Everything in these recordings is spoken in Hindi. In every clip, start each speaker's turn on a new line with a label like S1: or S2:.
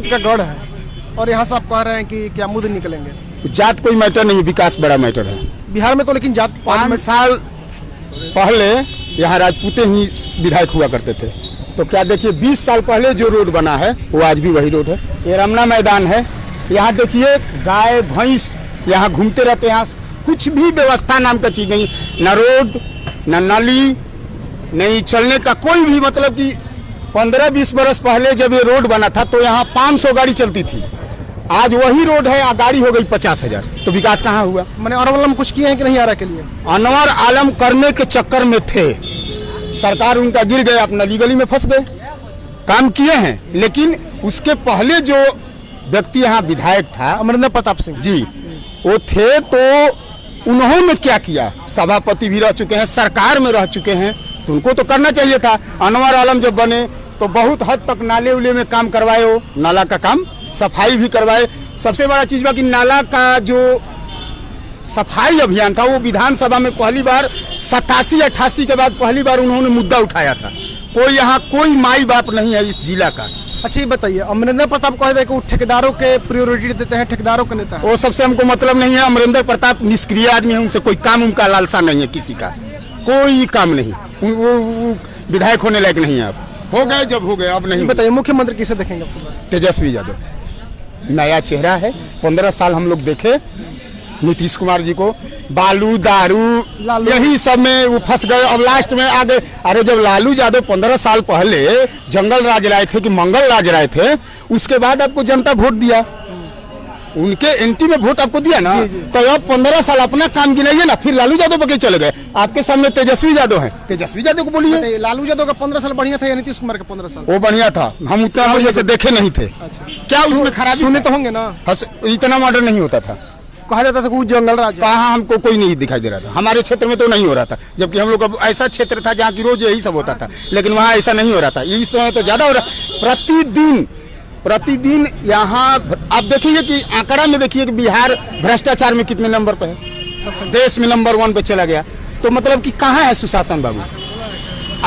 S1: का गढ़ है और यहाँ से आप कह रहे हैं कि क्या मुद्दे निकलेंगे?
S2: जात कोई मैटर नहीं, विकास बड़ा मैटर है।
S1: बिहार में तो लेकिन जात
S2: 5 साल पहले यहाँ राजपूते ही विधायक हुआ करते थे, तो क्या देखिए 20 साल पहले जो रोड बना है वो आज भी वही रोड है। ये रमना मैदान है, यहाँ देखिए गाय भैंस यहाँ घूमते रहते हैं। यहाँ कुछ भी व्यवस्था नाम का चीज़ नहीं, न रोड न नाली नहीं, चलने का कोई भी मतलब कि 15-20 बरस पहले जब ये रोड बना था तो यहाँ 500 गाड़ी चलती थी। आज वही रोड है, गाड़ी हो गई 50,000। तो विकास कहाँ हुआ?
S1: मैंने अनवर आलम कुछ किए हैं कि नहीं आ रहा के लिए?
S2: अनवर आलम करने के चक्कर में थे, सरकार उनका गिर गए, अपना लीगली में फंस गए। काम किए हैं, लेकिन उसके पहले जो व्यक्ति यहाँ विधायक था
S1: अमरिंदर प्रताप सिंह
S2: जी, वो थे, तो उन्होंने क्या किया? सभापति भी रह चुके हैं, सरकार में रह चुके हैं, तो उनको तो करना चाहिए था। अनवर आलम जब बने तो बहुत हद तक नाले उले में काम करवाए, हो नाला का काम सफाई भी करवाए। सबसे बड़ा चीज बा कि नाला का जो सफाई अभियान था वो विधानसभा में पहली बार 87-88 के बाद पहली बार उन्होंने मुद्दा उठाया था। कोई यहाँ कोई माई बाप नहीं है इस जिला का।
S1: अच्छा ये बताइए, अमरिंदर प्रताप कह रहे कि वो ठेकेदारों के प्रायोरिटी देते हैं, ठेकेदारों के नेता
S2: वो सबसे हमको मतलब नहीं है। अमरिंदर प्रताप निष्क्रिय आदमी है, उनसे कोई काम उनका लालसा नहीं है, किसी का कोई काम नहीं। वो विधायक होने लायक नहीं है। अब हो गए, जब हो गए अब नहीं।
S1: बताइए मुख्यमंत्री किसे देखेंगे?
S2: तेजस्वी यादव नया चेहरा है। 15 साल हम लोग देखे नीतीश कुमार जी को, बालू दारू यही सब में वो फंस गए। अब लास्ट में आ गए। अरे जब लालू यादव 15 साल पहले जंगल राज लाए थे कि मंगल राज लाए थे, उसके बाद आपको जनता वोट दिया, उनके एंटी में वोट आपको दिया ना। तो अब 15 साल अपना काम गिनाइए ना, फिर लालू यादव पके चले गए। आपके सामने तेजस्वी यादव है, तेजस्वी यादव को बोलिए।
S1: लालू यादव का 15 साल बढ़िया था या नीतीश कुमार का 15 साल?
S2: वो बढ़िया था, हम उतना बढ़िया से देखे नहीं थे। क्या उसमें खराबी?
S1: सुने तो होंगे ना,
S2: इतना मर्डर नहीं होता था।
S1: कहा जाता था कि जंगल राज।
S2: कहाँ हमको कोई नहीं दिखाई दे रहा था, हमारे क्षेत्र में तो नहीं हो रहा था, जबकि हम लोग अब ऐसा क्षेत्र था जहाँ की रोज यही सब होता था, लेकिन वहाँ ऐसा नहीं हो रहा था। इस समय तो ज्यादा हो रहा। प्रतिदिन यहाँ आप देखिए कि आंकड़ा में देखिए कि बिहार भ्रष्टाचार में कितने नंबर पे है, देश में नंबर 1 पे चला गया। तो मतलब कि कहाँ है सुशासन बाबू?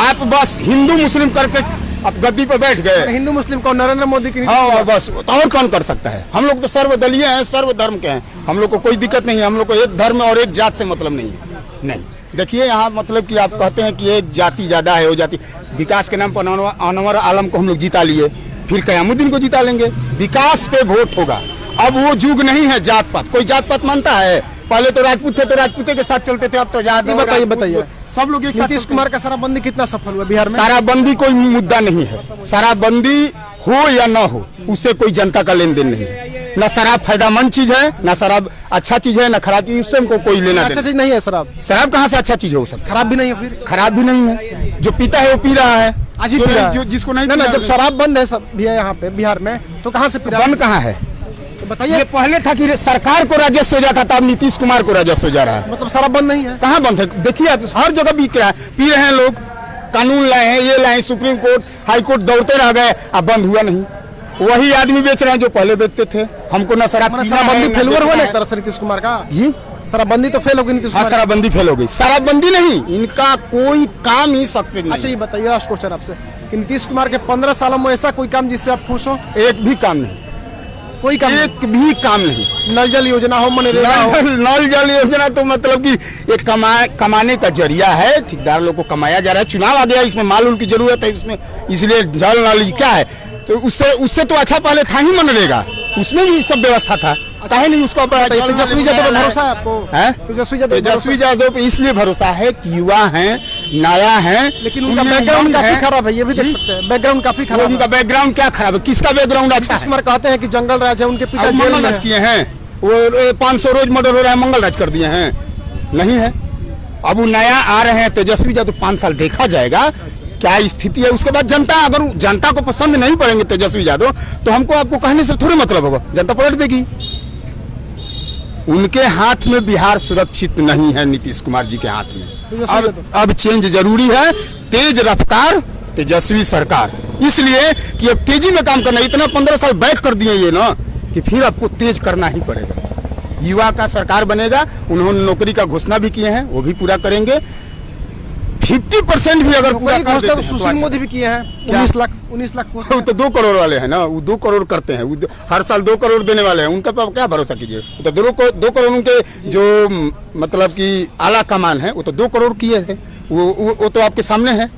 S2: आप बस हिंदू मुस्लिम करके आप गद्दी पे बैठ गए।
S1: हिंदू मुस्लिम को नरेंद्र मोदी की
S2: हाँ बस, तो और कौन कर सकता है? हम लोग तो सर्वदलीय हैं, सर्वधर्म के हैं, हम लोग को कोई दिक्कत नहीं है। हम लोग को एक धर्म और एक जात से मतलब नहीं है। नहीं देखिए यहाँ मतलब कि आप कहते हैं कि एक जाति ज्यादा है, वो जाति। विकास के नाम पर अनवर आलम को हम लोग जिता लिए, फिर कयामुद्दीन को जिता लेंगे। विकास पे वोट होगा। अब वो युग नहीं है जात पात, कोई जात पात मानता है? पहले तो राजपूत थे तो राजपूते के साथ चलते थे, अब तो जात।
S1: बताइए
S2: सब लोग एक साथ।
S1: नीतीश कुमार का शराबबंदी कितना सफल हुआ बिहार में?
S2: शराबबंदी कोई मुद्दा नहीं है। शराबबंदी हो या ना हो, उससे कोई जनता का लेन देन नहीं है। ना शराब फायदामंद चीज है, ना शराब अच्छा चीज है, ना खराब चीज। उससे हमको कोई लेना
S1: अच्छा चीज नहीं है शराब।
S2: शराब कहाँ से अच्छा चीज हो सकता?
S1: खराब भी नहीं है, फिर
S2: खराब भी नहीं है। जो पीता है वो पी रहा है,
S1: आज ही पी रहा है।
S2: जिसको नहीं
S1: ना, जब शराब बंद है सब भी है यहाँ पे बिहार में, तो कहाँ से
S2: बंद कहाँ है?
S1: तो बताइए।
S2: ये पहले था कि सरकार को राजस्व जाता था, अब नीतीश कुमार को राजस्व जा रहा है।
S1: मतलब शराब बंद नहीं है?
S2: कहाँ बंद है? देखिए हर जगह बिक रहा है, पी रहे हैं लोग। कानून लाए हैं, ये लाए, सुप्रीम कोर्ट हाई कोर्ट दौड़ते रह गए, अब बंद हुआ नहीं। वही आदमी बेच रहे हैं जो पहले बेचते थे। हमको ना
S1: शराबबंदी फेलुअर हुआ ना एक तरह से नीतीश कुमार का
S2: जी।
S1: शराबबंदी तो फेल हो गई नीतीश कुमार।
S2: शराबबंदी फेल हो गई। शराबबंदी नहीं, इनका कोई काम ही सक्सेस नहीं।
S1: अच्छा ये बताइए लास्ट क्वेश्चन आपसे कि नीतीश कुमार के 15 सालों में ऐसा कोई काम जिससे आप खुश हो?
S2: एक भी काम नहीं,
S1: कोई काम
S2: एक भी काम नहीं।
S1: नल जल योजना हो, मनरेगा हो।
S2: नल जल योजना तो मतलब कि एक कमाने का जरिया है, ठेकेदार लोग को कमाया जा रहा है। चुनाव आ गया, इसमें माल उल की जरूरत है इसमें, इसलिए जल नल क्या है। तो उससे तो अच्छा पहले था ही मनरेगा, उसमें भी सब व्यवस्था था। चाहे नहीं उसको
S1: तेजस्वी यादव पर भरोसा है आपको?
S2: तेजस्वी यादव पे इसलिए भरोसा है कि युवा हैं, नया है,
S1: लेकिन उनका बैकग्राउंड काफी खराब है, ये भी देख सकते हैं। बैकग्राउंड काफी खराब।
S2: उनका बैकग्राउंड क्या खराब है? किसका बैकग्राउंड अच्छा है?
S1: कुमार कहते हैं कि जंगल राज है, उनके पिता जेल में
S2: किए हैं, वो 500 रोज मर्डर हो रहा है, मंगल राज कर दिए हैं, नहीं है। अब वो नया आ रहे हैं तेजस्वी यादव, 5 साल देखा जाएगा क्या स्थिति है। उसके बाद जनता, अगर जनता को पसंद नहीं पड़ेंगे तेजस्वी यादव, तो हमको आपको कहने से थोड़ी मतलब होगा, जनता पलट देगी। उनके हाथ में बिहार सुरक्षित नहीं है, नीतीश कुमार जी के हाथ में। अब चेंज जरूरी है, तेज रफ्तार तेजस्वी सरकार, इसलिए कि अब तेजी में काम करना। इतना 15 साल बैक कर दिए ये ना, कि फिर आपको तेज करना ही पड़ेगा। युवा का सरकार बनेगा, उन्होंने नौकरी का घोषणा भी किए हैं, वो भी पूरा करेंगे। 50% भी अगर पूरा
S1: वही
S2: कर
S1: घोषणा
S2: देते
S1: तो
S2: हैं तो
S1: सुशील
S2: अच्छा।
S1: मोदी भी किए हैं।
S2: क्या?
S1: 19 लाख
S2: वो तो 2 करोड़ वाले हैं ना, वो 2 करोड़ करते हैं, हर साल 2 करोड़ देने वाले हैं, उनका पर क्या भरोसा कीजिए। वो तो 2 करोड़ उनके जो मतलब कि आला कमान है वो तो 2 करोड़ किए हैं, वो तो आपके सामने है।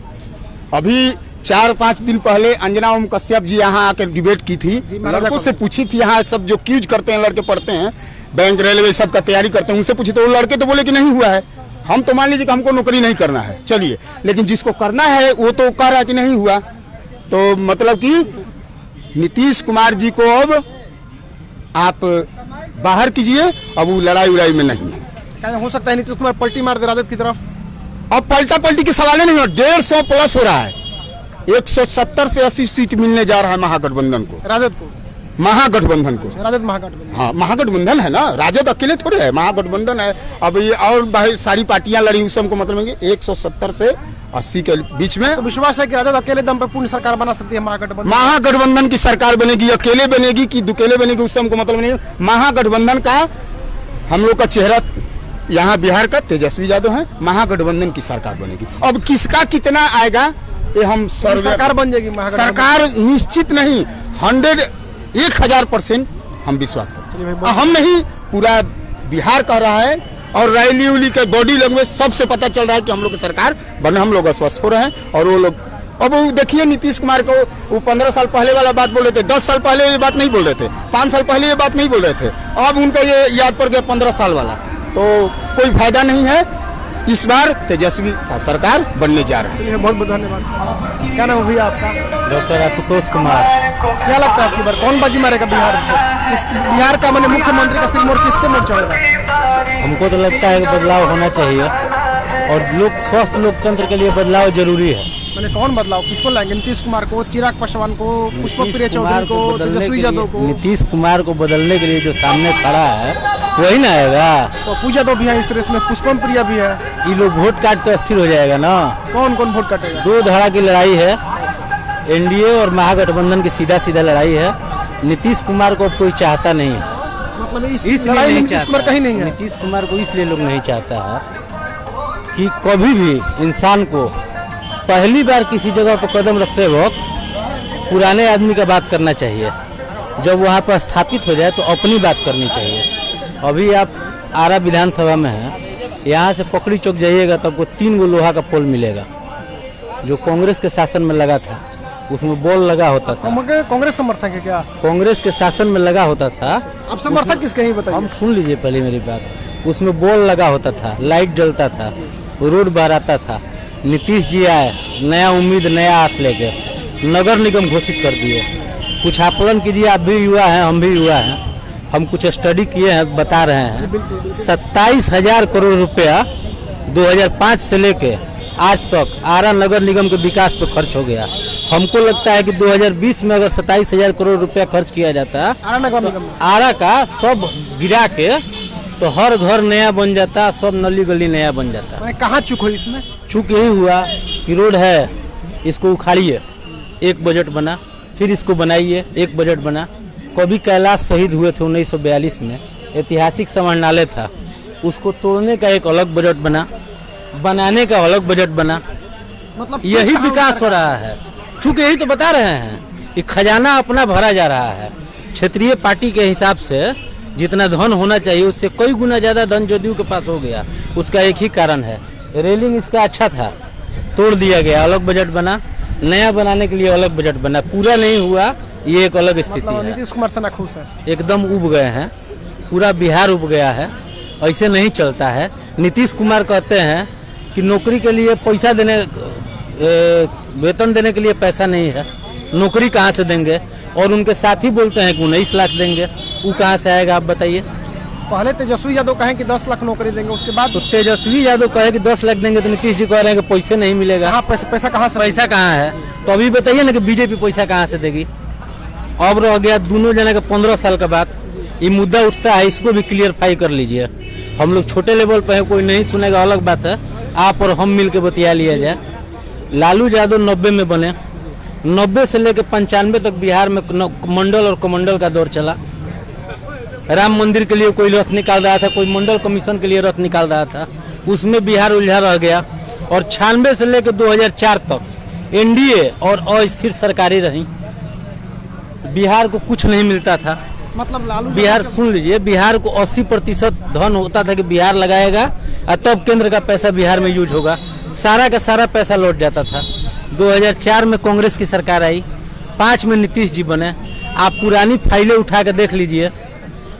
S2: अभी 4-5 दिन पहले अंजना ओम कश्यप जी यहाँ आकर डिबेट की थी, लड़कों से पूछी थी, यहाँ सब जो क्यूज करते हैं लड़के पढ़ते हैं, बैंक रेलवे सब का तैयारी करते हैं, उनसे पूछी तो वो लड़के तो बोले कि नहीं हुआ है। हम तो मान लीजिए कि हमको नौकरी नहीं करना है, चलिए, लेकिन जिसको करना है वो तो कह रहा है कि नहीं हुआ। तो मतलब कि नीतीश कुमार जी को अब आप बाहर कीजिए, अब वो लड़ाई उड़ाई में नहीं है।
S1: क्या हो सकता है नीतीश कुमार पलटी मार दे राजद की तरफ?
S2: अब पलटा पलटी के सवाल नहीं हो, 150 प्लस हो रहा है, 170 से 80 सीट मिलने जा रहा है महागठबंधन को,
S1: राजद को,
S2: महागठबंधन को।
S1: राजद महागठबंधन।
S2: हाँ, महागठबंधन है ना, राजद अकेले थोड़े है, महागठबंधन है। अब ये और भाई सारी पार्टियां लड़ी, उससे हमको मतलब है कि 170 से 80 के बीच में
S1: तो विश्वास है कि राजद अकेले दम पे पूर्ण सरकार बना सकती है महागठबंधन?
S2: महागठबंधन की सरकार बनेगी, अकेले बनेगी कि दुकेले बनेगी, उससे हमको मतलब नहीं। महागठबंधन का हम लोग का चेहरा यहाँ बिहार का तेजस्वी यादव है, महागठबंधन की सरकार बनेगी। अब किसका कितना आएगा ये हम
S1: सरकार बन जाएगी महागठबंधन।
S2: सरकार निश्चित नहीं, 1000% हम विश्वास करते हैं। हम नहीं, पूरा बिहार कह रहा है, और रैली उली के बॉडी लैंग्वेज सबसे पता चल रहा है कि हम लोग की सरकार बने, हम लोग अस्वस्थ हो रहे हैं। और वो लोग अब वो देखिए नीतीश कुमार को, वो 15 साल पहले वाला बात बोल रहे थे, 10 साल पहले ये बात नहीं बोल रहे थे, 5 साल पहले ये बात नहीं बोल रहे थे, अब उनका ये याद पड़ गया 15 साल वाला। तो कोई फायदा नहीं है, इस बार तेजस्वी का सरकार बनने जा रहा है।
S1: चलिए, बहुत बहुत धन्यवाद। क्या नाम है भैया आपका?
S3: डॉक्टर आशुतोष कुमार।
S1: क्या लगता है आपकी बार कौन बाजी मारेगा बिहार से? बिहार का मैंने मुख्यमंत्री का सिरमौर किसके मोड़ चढ़ेगा?
S3: हमको तो लगता है कि बदलाव होना चाहिए, और स्वस्थ लोकतंत्र के लिए बदलाव जरूरी है।
S1: मैंने कौन बदलाव किसको लाएंगे? नीतीश कुमार को, चिराग पासवान को, पुष्पा प्रिया चौधरी को, तेजस्वी यादव को?
S3: नीतीश कुमार को बदलने के लिए जो सामने खड़ा है वही ना आएगा।
S1: तो पूजा तो भी है इस रेस में, पुष्पा प्रिया भी है।
S3: ये लोग वोट काट कर अस्थिर हो जाएगा ना।
S1: कौन कौन वोट काटेगा?
S3: 2 धड़ा की लड़ाई है, एनडीए और महागठबंधन की सीधा सीधा लड़ाई है। नीतीश कुमार को कोई चाहता नहीं है,
S1: मतलब इस
S3: इसलिए
S1: लड़ाई में
S3: नहीं
S1: नीतीश कुमार
S3: चाहता।
S1: कहीं नहीं है।
S3: नीतीश कुमार को इसलिए लोग नहीं चाहता है कि कभी भी इंसान को पहली बार किसी जगह पर कदम रखते वक्त पुराने आदमी का बात करना चाहिए, जब वहाँ पर स्थापित हो जाए तो अपनी बात करनी चाहिए। अभी आप आरा विधानसभा में हैं, यहाँ से पकड़ी चौक जाइएगा तो आपको 3 गो लोहा का पोल मिलेगा, जो कांग्रेस के शासन में लगा था, उसमें बॉल लगा होता था।
S1: मगर कांग्रेस समर्थक है क्या?
S3: कांग्रेस के शासन में लगा होता था।
S1: अब समर्थक किसके ही बताइए।
S3: हम सुन लीजिए पहले मेरी बात। उसमें बॉल लगा होता था, लाइट जलता था, रोड बहराता था। नीतीश जी आए, नया उम्मीद नया आस लेके नगर निगम घोषित कर दिए। कुछ आकलन कीजिए, आप भी युवा हैं, हम भी युवा हैं, हम कुछ स्टडी किए हैं, बता रहे हैं 27,000 करोड़ रुपया 2005 से लेके आज तक आरा नगर निगम के विकास पे खर्च हो गया। हमको लगता है कि 2020 में अगर 27,000 करोड़ रुपया खर्च किया जाता
S1: आरा नगर निगम,
S3: आरा का सब गिरा के, तो हर घर नया बन जाता, सब नली गली नया बन जाता।
S1: कहाँ चूक हुई इसमें?
S3: चूक यही हुआ कि रोड है, इसको उखाड़िए, एक बजट बना, फिर इसको बनाइए, एक बजट बना। कभी कैलाश शहीद हुए थे 1942 में, ऐतिहासिक समाहरणालय था, उसको तोड़ने का एक अलग बजट बना, बनाने का अलग बजट बना।
S1: मतलब
S3: यही विकास हो रहा है। चूंकि यही तो बता रहे हैं कि खजाना अपना भरा जा रहा है। क्षेत्रीय पार्टी के हिसाब से जितना धन होना चाहिए उससे कई गुना ज़्यादा धन जदयू के पास हो गया। उसका एक ही कारण है, रेलिंग इसका अच्छा था, तोड़ दिया गया, अलग बजट बना, नया बनाने के लिए अलग बजट बना, पूरा नहीं हुआ, ये एक अलग स्थिति है।
S1: नीतीश कुमार से नाखुश है,
S3: एकदम उब गए हैं, पूरा बिहार उब गया है। ऐसे नहीं चलता है। नीतीश कुमार कहते हैं कि नौकरी के लिए पैसा देने, वेतन देने के लिए पैसा नहीं है, नौकरी कहाँ से देंगे? और उनके साथी बोलते हैं कि 19 लाख देंगे, वो कहाँ से आएगा आप बताइए?
S1: पहले तेजस्वी यादव कहें कि 10 लाख नौकरी देंगे, उसके बाद
S3: तो तेजस्वी यादव कहे कि 10 लाख देंगे, तो नीतीश जी कह रहे हैं कि पैसे नहीं मिलेगा।
S1: हाँ, पैसा कहाँ से?
S3: पैसा कहाँ है? तो अभी बताइए ना कि बीजेपी पैसा कहाँ से देगी? अब रह गया दोनों जने का 15 साल का बात। ये मुद्दा उठता है, इसको भी क्लियरफाई कर लीजिए। हम लोग छोटे लेवल पे हैं, कोई नहीं सुनेगा, अलग बात है, आप और हम मिल के बतिया लिया जाए। लालू यादव 90 में बने, 90 से लेकर 95 तक बिहार में मंडल और कमंडल का दौर चला। राम मंदिर के लिए कोई रथ निकाल रहा था, कोई मंडल कमीशन के लिए रथ निकाल रहा था, उसमें बिहार उलझा रह गया। और 96 से लेकर 2004 तक एनडीए और अस्थिर सरकारें रही। बिहार को कुछ नहीं मिलता था।
S1: मतलब लालू
S3: बिहार सुन लीजिए, बिहार को 80% धन होता था कि बिहार लगाएगा और तब केंद्र का पैसा बिहार में यूज होगा। सारा का सारा पैसा लौट जाता था। 2004 में कांग्रेस की सरकार आई, 5 में नीतीश जी बने। आप पुरानी फाइलें उठा कर देख लीजिए,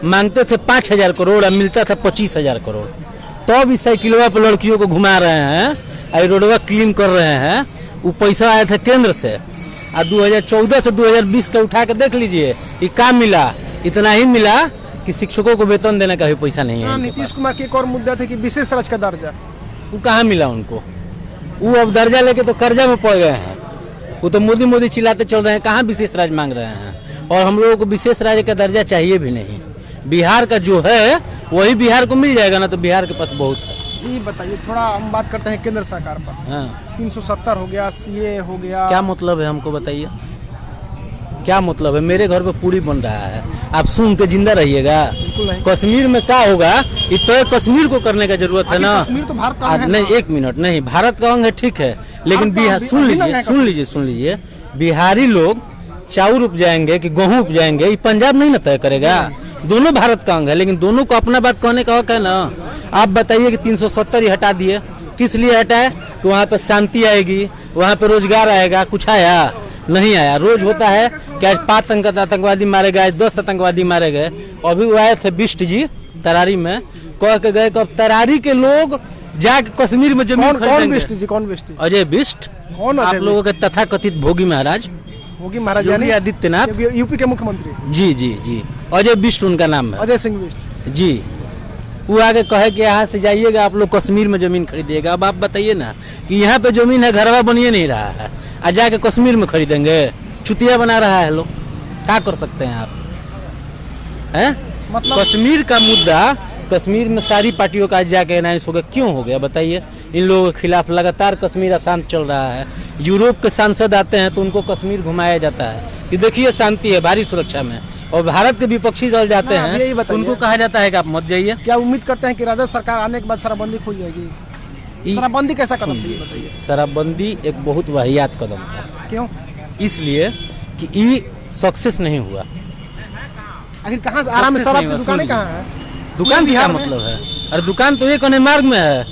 S3: मांगते थे 5,000 करोड़ और मिलता था 25,000 करोड़। तो अब इस साइकिलवा पर लड़कियों को घुमा रहे हैं और रोडवा क्लीन कर रहे हैं। वो पैसा आया था केंद्र से। और 2014 से 2020 का उठा के देख लीजिए, ये काम मिला, इतना ही मिला कि शिक्षकों को वेतन देने का भी पैसा नहीं है।
S1: नीतीश कुमार के एक और मुद्दा थे कि विशेष राज्य का दर्जा,
S3: वो कहाँ मिला उनको? वो अब दर्जा लेके तो कर्जा में पड़ गए हैं। वो तो मोदी मोदी चिल्लाते चल रहे हैं, कहाँ विशेष राज्य मांग रहे हैं। और हम लोगों को विशेष राज्य का दर्जा चाहिए भी नहीं। बिहार का जो है वही बिहार को मिल जाएगा ना, तो बिहार के पास बहुत है।
S1: जी बताइए, थोड़ा हम बात करते हैं केंद्र सरकार पर।
S3: हाँ।
S1: 370 हो गया, सीए हो गया,
S3: क्या मतलब है हमको बताइए, क्या मतलब है? मेरे घर पे पूरी बन रहा है, आप सुन के जिंदा रहिएगा। कश्मीर में क्या होगा, ये तो कश्मीर को करने का जरूरत है ना।
S1: कश्मीर तो भारत का अंग है।
S3: नहीं, एक मिनट, नहीं, भारत का अंग है, ठीक है, लेकिन बिहार, सुन लीजिए, बिहारी लोग चाउर उपजाएंगे कि गेहूं उपजाएंगे, ये पंजाब नहीं ना तय करेगा। दोनों भारत का अंग है, लेकिन दोनों को अपना बात कहने का हक है ना। आप बताइए कि 370 ही हटा दिए, किस लिए हटाए? कि वहाँ पे शांति आएगी, वहाँ पे रोजगार आएगा। कुछ आया? नहीं आया। रोज होता है कि आज 5 आतंकवादी मारे गए, 10 आतंकवादी मारे गए। अभी वो आए थे बिष्ट जी तरारी में, कह के गए कि अब तरारी के लोग जाके कश्मीर में जमीन खरीदेंगे।
S1: कौन बिष्ट जी? कौन बिष्ट?
S3: अजय बिष्ट।
S1: कौन?
S3: आप लोगों के तथाकथित भोगी महाराज,
S1: योगी महाराज,
S3: योगी आदित्यनाथ,
S1: यूपी के मुख्यमंत्री।
S3: जी जी जी, अजय बिष्ट उनका नाम है।
S1: अजय सिंह बिष्ट
S3: जी। वो आगे कहे कि यहाँ से जाइएगा आप लोग कश्मीर में जमीन खरीदिएगा। अब आप बताइए ना कि यहाँ पे जमीन है, घरवा बनिए नहीं रहा है, आज जाके कश्मीर में खरीदेंगे। चुतिया बना रहा है लोग, क्या कर सकते हैं आप? हैं?
S1: मतलब
S3: कश्मीर का मुद्दा, कश्मीर में सारी पार्टियों का आज जाके अनाउंस हो गया। क्यों हो गया बताइए? इन लोगों के खिलाफ लगातार कश्मीर अशांत चल रहा है। यूरोप के सांसद आते हैं तो उनको कश्मीर घुमाया जाता है कि देखिए शांति है, भारी सुरक्षा में। और भारत के विपक्षी दल जाते हैं तो उनको कहा जाता है कि आप मत जाइए।
S1: क्या उम्मीद करते हैं कि राजद सरकार आने के बाद शराबबंदी खुल जाएगी? शराबबंदी कैसा कदम था, बताइए।
S3: शराबबंदी एक बहुत वाहियात कदम था।
S1: क्यों?
S3: इसलिए कि ये सक्सेस नहीं हुआ।
S1: आखिर कहाँ से आराम में शराब की दुकानें कहाँ है?
S3: दुकान क्या मतलब है? अरे दुकान तो एक मार्ग में है,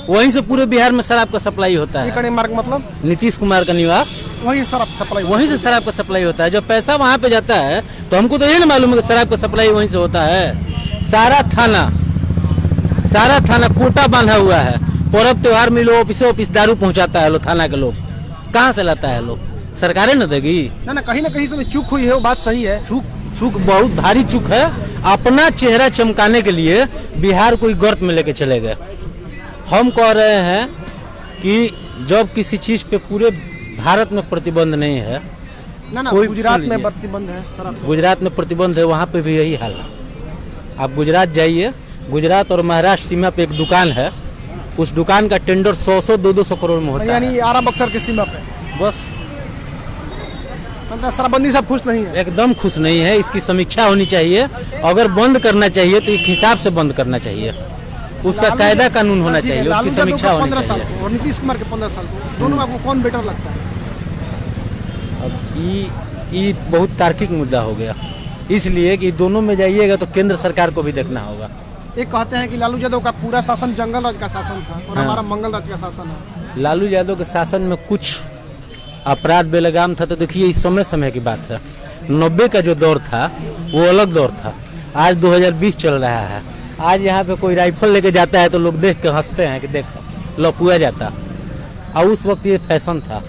S3: वहीं से पूरे बिहार में शराब का सप्लाई होता है।
S1: एक मार्ग मतलब
S3: नीतीश कुमार का निवास,
S1: वहीं शराब सप्लाई,
S3: वहीं से शराब का सप्लाई होता है। जब पैसा वहाँ पे जाता है तो हमको तो ये नहीं मालूम है कि शराब का सप्लाई वहीं से होता है। सारा थाना कोटा बांधा हुआ है। पर्व त्योहार में लोग ऑफिस दारू पहुँचाता है लोग, थाना के लोग कहाँ से लाता है लोग? सरकारें न देगी
S1: ना। कहीं से चूक हुई है, वो बात सही है।
S3: चूक बहुत भारी चूक है। अपना चेहरा चमकाने के लिए बिहार को गर्त में लेके चले गए। हम कह रहे हैं कि जब किसी चीज पे पूरे भारत में प्रतिबंध नहीं है,
S1: ना गुजरात में प्रतिबंध है,
S3: गुजरात में प्रतिबंध है, वहाँ पे भी यही हाल है। आप गुजरात जाइए, गुजरात और महाराष्ट्र सीमा पे एक दुकान है, उस दुकान का टेंडर 100 200 करोड़ में होता है,
S1: यानी आरा बक्सर की सीमा पे।
S3: बस
S1: शराबबंदी सब खुश नहीं है,
S3: एकदम खुश नहीं है। इसकी समीक्षा होनी चाहिए। अगर बंद करना चाहिए तो एक हिसाब से बंद करना चाहिए, उसका कायदा कानून होना चाहिए, उसकी समीक्षा होनी चाहिए।
S1: और नीतीश कुमार के 15 साल को, दोनों में आपको कौन बेटर लगता है?
S3: अब ये बहुत तार्किक मुद्दा हो गया, इसलिए कि दोनों में जाइएगा तो केंद्र सरकार को भी देखना होगा।
S1: एक कहते हैं कि लालू यादव का पूरा शासन जंगल राज का शासन था और हमारा मंगल राज का शासन है।
S3: लालू यादव के शासन में कुछ अपराध बेलगाम था, तो देखिए इस समय की बात है। 90 का जो दौर था वो अलग दौर था, आज 2020 चल रहा है। आज यहाँ पे कोई राइफल लेके जाता है तो लोग देख के हंसते हैं कि देखो लपुआ जाता, और उस वक्त ये फैशन था।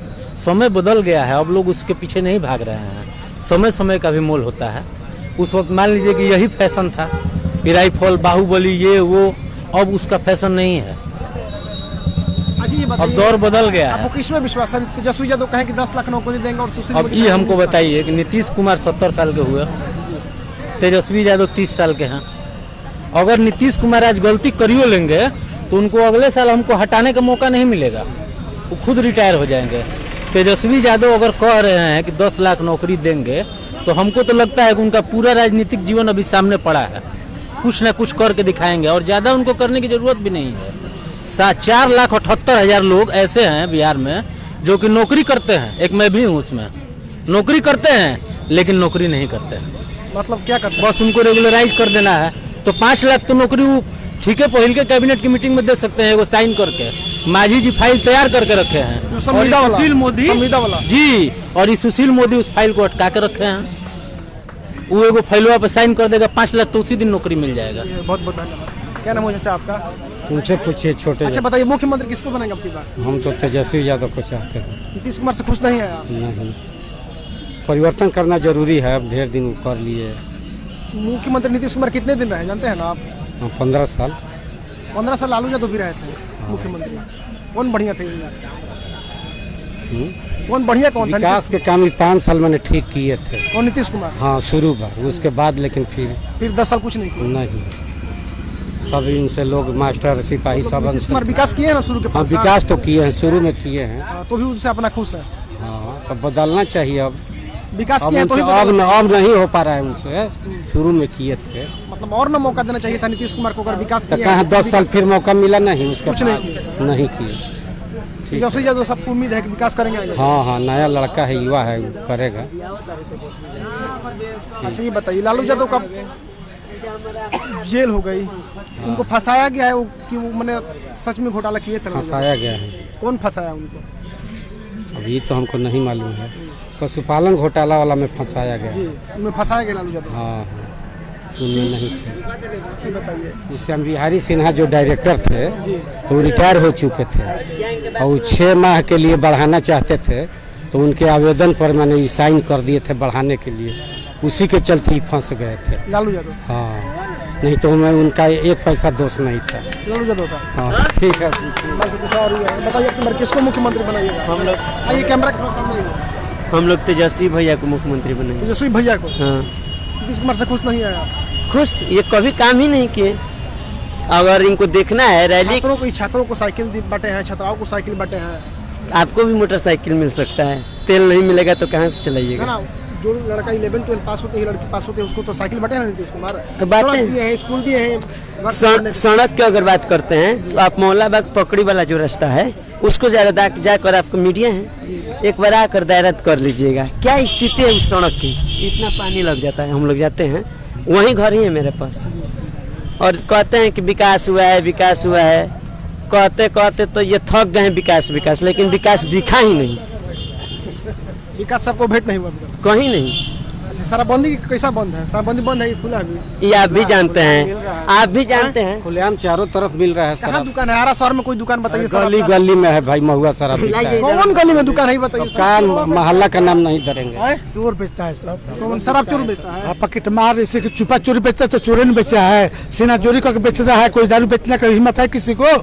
S3: समय बदल गया है, अब लोग उसके पीछे नहीं भाग रहे हैं। समय का भी मोल होता है। उस वक्त मान लीजिए कि यही फैशन था कि राइफल, बाहुबली, ये वो, अब उसका फैशन नहीं है। अब दौर बदल गया है।
S1: आपको किसमें विश्वास है? तेजस्वी यादव कहें कि 10 लाख नौकरी देंगे और सुशील,
S3: अब ये हमको बताइए कि नीतीश कुमार 70 साल के हुए, तेजस्वी यादव 30 साल के हैं। अगर नीतीश कुमार आज गलती करियो लेंगे तो उनको अगले साल हमको हटाने का मौका नहीं मिलेगा, वो खुद रिटायर हो जाएंगे। तेजस्वी यादव अगर कह रहे हैं कि 10 लाख नौकरी देंगे, तो हमको तो लगता है कि उनका पूरा राजनीतिक जीवन अभी सामने पड़ा है, कुछ ना कुछ करके दिखाएंगे, और ज़्यादा उनको करने की जरूरत भी नहीं है। 4,78,000 लोग ऐसे हैं बिहार में जो कि नौकरी करते हैं। एक मैं भी हूँ उसमें, नौकरी करते हैं लेकिन नौकरी नहीं करते हैं।
S1: मतलब क्या करते हैं?
S3: बस उनको रेगुलराइज कर देना है। तो 5 लाख तो नौकरी वो ठीक है पहल के कैबिनेट की मीटिंग में दे सकते हैं, वो साइन करके। मांझी जी फाइल तैयार करके रखे हैं
S1: जो
S3: और
S1: संविदा वाला,
S3: सुशील मोदी
S1: संविदा वाला
S3: जी, और ये सुशील मोदी उस फाइल को अटका के रखे हैं। वो एगो फाइलवा पे साइन कर देगा, 5 लाख तो उसी दिन नौकरी मिल जाएगा।
S1: ये बहुत बहुत धन्यवाद। क्या नाम है चाचा आपका?
S4: उनसे पूछिए छोटे।
S1: अच्छा बताइए, मुख्यमंत्री किसको बनाएंगे आपकी बात?
S4: हम तो तेजस्वी यादव को चाहते हैं।
S1: नीतीश कुमार से खुश नहीं है आप?
S4: नहीं, परिवर्तन करना जरूरी है। अब ढेर दिन कर लिए।
S1: मुख्यमंत्री नीतीश कुमार कितने दिन रहे जानते हैं ना आप?
S4: 15 साल।
S1: 15 साल लालू यादव भी रहे थे मुख्यमंत्री। कौन बढ़िया थे? कौन बढ़िया कौन था?
S4: विकास के काम 5 साल मैंने ठीक किए थे।
S1: कौन? नीतीश कुमार।
S4: हाँ, शुरू बार, उसके बाद लेकिन फिर
S1: 10 साल कुछ नहीं किया।
S4: नहीं। सब इनसे लोग मास्टर सिपाही सब
S1: नीतीश कुमार विकास किए हैं ना शुरू के
S4: हाँ
S1: 5 साल?
S4: विकास तो किए हैं, शुरू में किए हैं।
S1: तो भी उनसे अपना खुश है।
S4: हाँ, तो बदलना चाहिए। अब
S1: विकास
S4: अब
S1: किए हैं तो ही
S4: उनसे अब नहीं हो पा रहा है उनसे। शुरू में किए थे।
S1: मतलब और ना मौका देना चाहिए था नीतीश कुमार को, अगर विकास
S4: तो
S1: किया
S4: कहाँ
S1: है।
S4: 10 साल फिर मौका मिला नहीं उसके
S1: कुछ नहीं
S4: बाद? नहीं किए। ठीक।
S1: जैसे यादव सबको उम्मीद है कि विकास करेंगे आगे।
S4: हाँ, नया लड़का है, युवा है, वो करेगा।
S1: अच्छा ये बताइए, लालू यादव का जेल हो गई, उनको फंसाया गया है वो कि वो मैंने सच में घोटाला किए थे?
S4: फंसाया गया है।
S1: कौन फंसाया उनको?
S4: अभी तो हमको नहीं मालूम है। पशुपालन घोटाला वाला में फंसाया गया।
S1: जी, उनमें फंसाया गया लालू यादव।
S4: हाँ, उनमें नहीं थे।
S1: ये बताइए।
S4: उस श्याम बिहारी सिन्हा जो डायरेक्टर थे तो वो रिटायर हो चुके थे और वो 6 माह के लिए बढ़ाना चाहते थे। तो उनके आवेदन पर मैंने साइन कर दिए थे बढ़ाने के लिए। उसी के चलते ही फंस गए थे
S1: लालू यादव।
S4: हाँ, नहीं तो मैं उनका 1 पैसा दोष नहीं था।
S1: लालू यादव का।
S4: हाँ, ठीक है।
S1: बस कुछ और ही है। बताइए आपके बार किसको मुख्यमंत्री बनाइएगा?
S5: हम लोग
S1: आइए कैमरा के सामने आइए।
S5: हम लोग तेजस्वी भैया को मुख्यमंत्री बनाएंगे।
S1: तेजस्वी भैया को।
S5: हाँ,
S1: नीतीश कुमार से खुश नहीं है आप?
S5: खुश, ये कभी काम ही नहीं किए। अगर इनको देखना है रैली,
S1: छात्रों को साइकिल बांटे हैं, छात्राओं को साइकिल बांटे हैं।
S5: आपको भी मोटरसाइकिल मिल सकता है। तेल नहीं मिलेगा तो कहाँ से
S1: है
S5: चलाइएगा?
S1: ना, जो लड़का 11-12 पास होते हैं, लड़की पास होते हैं, उसको तो साइकिल बांटे हैं नीतीश कुमार।
S5: तो बांटे
S1: सड़क दिए हैं, स्कूल दिए हैं।
S5: सड़क की अगर बात करते हैं तो आप मोहल्ला बाग पकड़ी वाला जो रास्ता है उसको जाकर आपको मीडिया है एक बार आकर दायरा कर लीजिएगा, क्या स्थिति है उस सड़क की। इतना पानी लग जाता है, हम लोग जाते हैं, वहीं घर ही है मेरे पास। और कहते हैं कि विकास हुआ है, विकास हुआ है, कहते कहते तो ये थक गए हैं विकास विकास, लेकिन विकास दिखा ही नहीं,
S1: विकास सबको भेंट नहीं हुआ
S5: कहीं नहीं।
S1: अच्छा, शराबबंदी कैसा बंद है? शराबबंदी बंद है, खुला है?
S5: ये आप भी जानते हैं, आप भी जानते हैं।
S4: खुलेआम चारों तरफ मिल रहा है
S1: कहाँ
S4: शराब।
S1: दुकान है? आरा शहर में कोई दुकान बताइए।
S4: गली गली में है भाई, महुआ शराब बिकता है।
S1: कौन गली में दुकान है बताइए?
S4: का मोहल्ला का नाम नहीं धरेंगे।
S6: चोर बेचता है सब।
S1: कौन शराब चोर बेचता है?
S6: पकेट मार, इसे कि छुपा चोरी बेचता है तो चोरी नहीं बेचा है, सीना चोरी करके बेच रहा है। कोई दारू बेचने का हिम्मत है किसी को?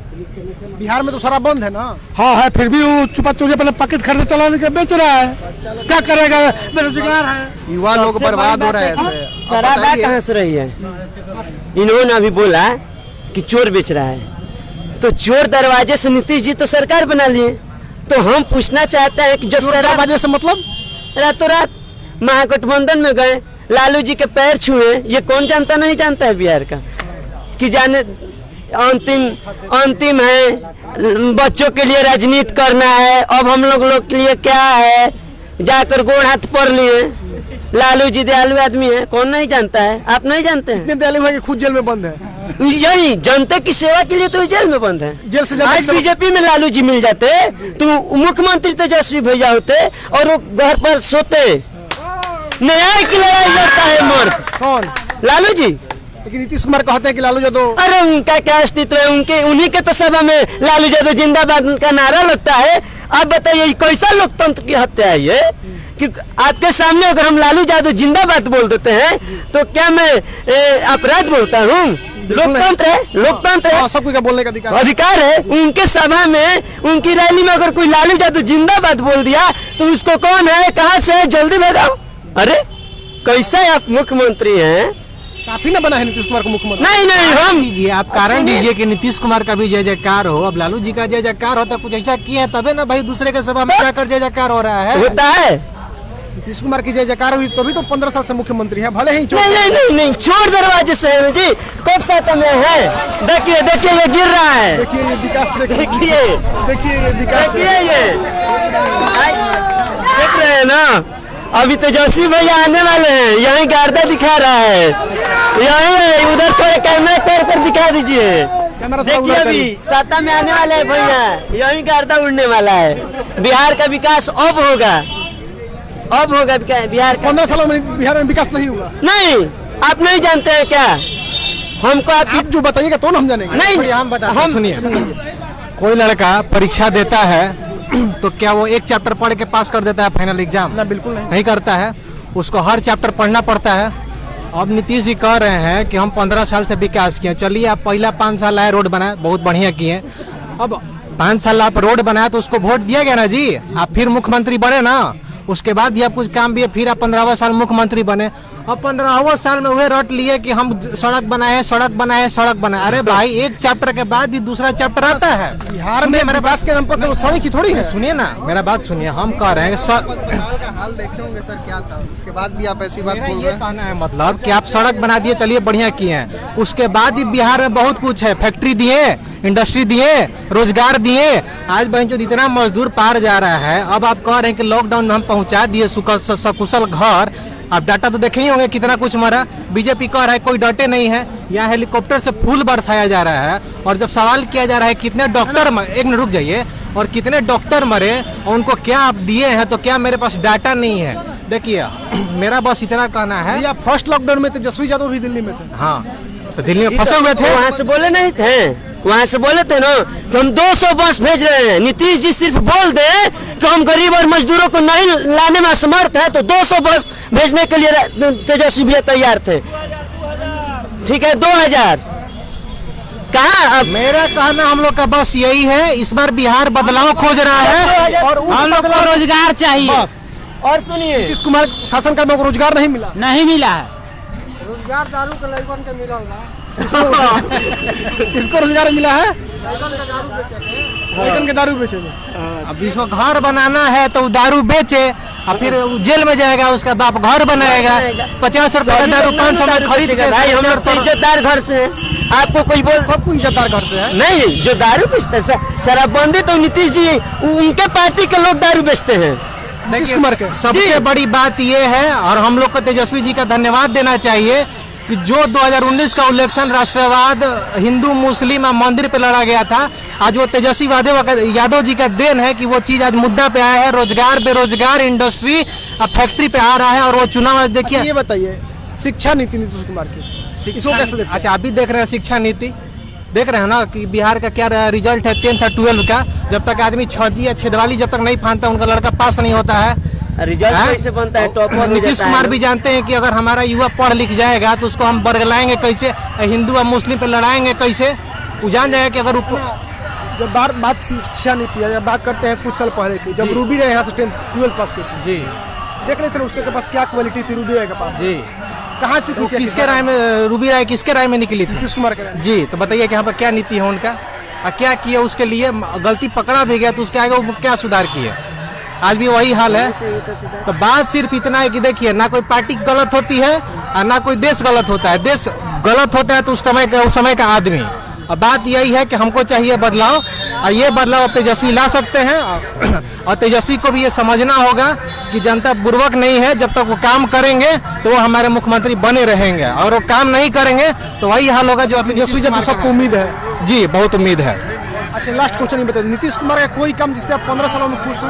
S1: बिहार में तो शराब बंद है ना?
S6: हाँ है, फिर भी वो छुपा चोरी पहले पकेट खरीद चलाने के बेच रहा है। क्या करेगा, बेरोजगार है।
S7: युवा लोग बर्बाद हो रहे हैं ऐसे।
S5: शराब कहाँ से रही है? इन्होंने अभी बोला कि चोर बेच रहा है, तो चोर दरवाजे से नीतीश जी तो सरकार बना लिए। तो हम पूछना चाहते हैं कि जब शराब
S1: दरवाजे से मतलब
S5: रातों रात महागठबंधन में गए, लालू जी के पैर छुए, ये कौन जानता नहीं जानता है बिहार का कि जाने अंतिम है, बच्चों के लिए राजनीति करना है। अब हम लोग के लिए क्या है, जाकर गोड़ हाथ पड़ लिए। लालू जी दयालु आदमी है, कौन नहीं जानता है? आप नहीं जानते हैं?
S1: इतने दयालु है कि खुद जेल में बंद है।
S5: यही जनता की सेवा के लिए तो जेल में बंद है।
S1: जेल से
S5: आज बीजेपी में लालू जी मिल जाते तो मुख्यमंत्री तेजस्वी भैया होते और वो घर पर सोते। न्याय की लड़ाई लड़ता है मर्द
S1: कौन?
S5: लालू जी।
S1: लेकिन नीतीश कुमार कहते हैं कि लालू यादव।
S5: अरे उनका क्या अस्तित्व है? उन्हीं के तो सभा में लालू यादव जिंदाबाद का नारा लगता है। आप बताइए कैसा लोकतंत्र की हत्या है ये कि आपके सामने अगर हम लालू यादव जिंदाबाद बोल देते हैं तो क्या मैं अपराध बोलता हूँ? लोकतंत्र है, लोकतंत्र है,
S1: सबको क्या बोलने का
S5: अधिकार है। उनके सभा में, उनकी रैली में अगर कोई लालू यादव जिंदाबाद बोल दिया तो उसको कौन है, कहाँ से है, जल्दी भगाओ। अरे कैसा आप मुख्यमंत्री हैं?
S1: काफी ना बना है नीतीश कुमार को मुख्यमंत्री।
S5: नहीं हम
S8: दीजिए, आप कारण दीजिए कि नीतीश कुमार का भी जय जयकार हो। अब लालू जी का जय जयकार होता कुछ ऐसा किया है तबे ना भाई दूसरे के सभा में जाकर जय जयकार हो रहा है।
S5: होता है
S1: नीतीश कुमार की जय जयकार हुई तभी तो 15 साल से मुख्यमंत्री है, भले ही
S5: नहीं चोर दरवाजे से है जी, कब साथ में है। देखिए ये गिर रहा है,
S1: देखिए ये विकास,
S5: देखिए
S1: ये विकास,
S5: देखिए ये देख रहे हैं ना। अभी तेजस्वी भैया आने वाले हैं, यही गार्दा दिखा रहा है, यही उधर थोड़े कैमरा कर दिखा दीजिए। देखिए अभी साता में आने वाले हैं भैया, यही गार्दा उड़ने वाला है। बिहार का विकास अब होगा बिहार का।
S1: 15 सालों में बिहार में विकास नहीं हुआ।
S5: नहीं, आप नहीं जानते हैं क्या? हमको
S1: आप जो बताइएगा तो ना हम जानेंगे।
S5: नहीं,
S8: हम बताते हैं, सुनिए। कोई लड़का परीक्षा देता है तो क्या वो एक चैप्टर पढ़ के पास कर देता है फाइनल एग्जाम?
S1: ना, बिल्कुल
S8: नहीं करता है, उसको हर चैप्टर पढ़ना पड़ता है। अब नीतीश जी कह रहे हैं कि हम 15 साल से विकास किए। चलिए, आप पहला 5 साल आए, रोड बनाए, बहुत बढ़िया किए। अब 5 साल आप रोड बनाए तो उसको वोट दिया गया ना जी, आप फिर मुख्यमंत्री बने ना, उसके बाद भी आप कुछ काम भी है, फिर आप 15वां साल मुख्यमंत्री बने। अब 15वां साल में वह रट लिए कि हम सड़क बनाए। अरे भाई, एक चैप्टर के बाद भी दूसरा चैप्टर आता है।
S1: बिहार में मेरे पास के नाम पर तो सड़क की थोड़ी है।
S8: सुनिए ना, मेरा बात सुनिए। हम कह रहे हैं
S7: का हाल देखते होंगे सर क्या था, उसके बाद भी आप ऐसी बात बोल रहे हैं।
S8: कहना है मतलब कि आप सड़क बना दिए, चलिए बढ़िया किए हैं, उसके बाद भी बिहार में बहुत कुछ है। फैक्ट्री दिए, इंडस्ट्री दिए, रोजगार दिए। आज बहन इतना मजदूर पार जा रहा है। अब आप कह रहे हैं कि लॉकडाउन में हम पहुंचा दिए सकुशल घर। आप डाटा तो देखे ही होंगे कितना कुछ मरा। बीजेपी कह रहा है कोई डटे नहीं है, यहाँ हेलीकॉप्टर से फूल बरसाया जा रहा है। और जब सवाल किया जा रहा है कितने डॉक्टर एक मिनट रुक जाइए, और कितने डॉक्टर मरे और उनको क्या आप दिए हैं, तो क्या मेरे पास डाटा नहीं है। देखिए, मेरा बस इतना कहना है।
S1: या फर्स्ट लॉकडाउन में तेजस्वी यादव भी दिल्ली में थे।
S8: हाँ, तो दिल्ली में फंसे हुए थे।
S5: वहाँ से बोले नहीं थे, वहाँ से बोले थे ना कि हम 200 बस भेज रहे हैं। नीतीश जी सिर्फ बोल दे कि हम गरीब और मजदूरों को नहीं लाने में असमर्थ है, तो 200 बस भेजने के लिए तेजस्वी भैया तैयार थे। ठीक है, 2000 कहा। अब
S8: मेरा कहना हम लोग का बस यही है, इस बार बिहार बदलाव खोज रहा है और
S3: हम लोग को रोजगार चाहिए।
S5: और सुनिए,
S1: नीतीश कुमार शासन काल में रोजगार नहीं मिला।
S3: नहीं मिला है।
S1: रोजगार दारू के लाइकन के मिला होगा। किसको रोजगार मिला है? लाइकन के दारू बेचे।
S8: अब इसको घर बनाना है तो दारू बेचे, और फिर जेल में जाएगा, उसका बाप घर बनाएगा। 50 रुपए का दारू 500 में खरीद के।
S5: भाई हम लोग तो इज्जतदार घर से हैं, आपको कोई बोल।
S1: सबको इज्जतदार घर से है।
S5: नहीं, जो दारू बेचते हैं शराबबंदी तो नीतीश जी, उनके पार्टी के लोग दारू बेचते हैं।
S1: नीतीश कुमार के
S8: सबसे बड़ी बात ये है, और हम लोग को तेजस्वी जी का धन्यवाद देना चाहिए कि जो 2019 का इलेक्शन राष्ट्रवाद हिंदू मुस्लिम मंदिर पे लड़ा गया था, आज वो तेजस्वी यादव जी का देन है कि वो चीज आज मुद्दा पे आया है। रोजगार, बेरोजगार, इंडस्ट्री, अब फैक्ट्री पे आ रहा है। और वो चुनाव देखिए।
S1: ये बताइए, शिक्षा नीति नीतीश कुमार की, इसको कैसे देखते हैं?
S8: अच्छा, अभी देख रहे हैं शिक्षा नीति, देख रहे हैं ना कि बिहार का क्या रिजल्ट है 10th और 12th का। जब तक आदमी 6G या छेदवाली जब तक नहीं फानता, उनका लड़का पास नहीं होता है।
S5: रिजल्ट कैसे बनता है? टॉपर
S8: नीतीश कुमार भी जानते हैं कि अगर हमारा युवा पढ़ लिख जाएगा तो उसको हम बरगलाएंगे कैसे, हिंदू और मुस्लिम पे लड़ाएंगे कैसे। वो जान जाएगा कि अगर
S1: जब बात शिक्षा नीति है, जब बात करते हैं कुछ साल पहले की, जब रूबी राय यहाँ से 10th 12th पास की थी,
S8: जी
S1: देख लेते हैं उसके पास क्या क्वालिटी थी रूबी राय के पास।
S8: जी,
S1: कहाँ चुकी थी?
S8: किसके राय में रूबी राय किसके राय में निकली थी?
S1: नीतीश कुमार के राय।
S8: जी, तो बताइए कि यहाँ पर क्या नीति है उनका, और क्या किया उसके लिए। गलती पकड़ा भी गया तो उसके आगे वो क्या सुधार किए? आज भी वही हाल है। तो बात सिर्फ इतना है कि देखिए, ना कोई पार्टी गलत होती है और ना कोई देश गलत होता है। देश गलत होता है तो उस समय का आदमी। और बात यही है कि हमको चाहिए बदलाव, और ये बदलाव तेजस्वी ला सकते हैं। और तेजस्वी को भी ये समझना होगा कि जनता बुर्बक नहीं है। जब तक वो काम करेंगे तो वो हमारे मुख्यमंत्री बने रहेंगे, और वो काम नहीं करेंगे तो वही हाल होगा जो
S1: तेजस्वी जी तो सबको उम्मीद है।
S8: जी, बहुत उम्मीद है।
S1: अच्छा, लास्ट क्वेश्चन ही बताइए, नीतीश कुमार का कोई काम जिससे आप 15 सालों में खुश हो?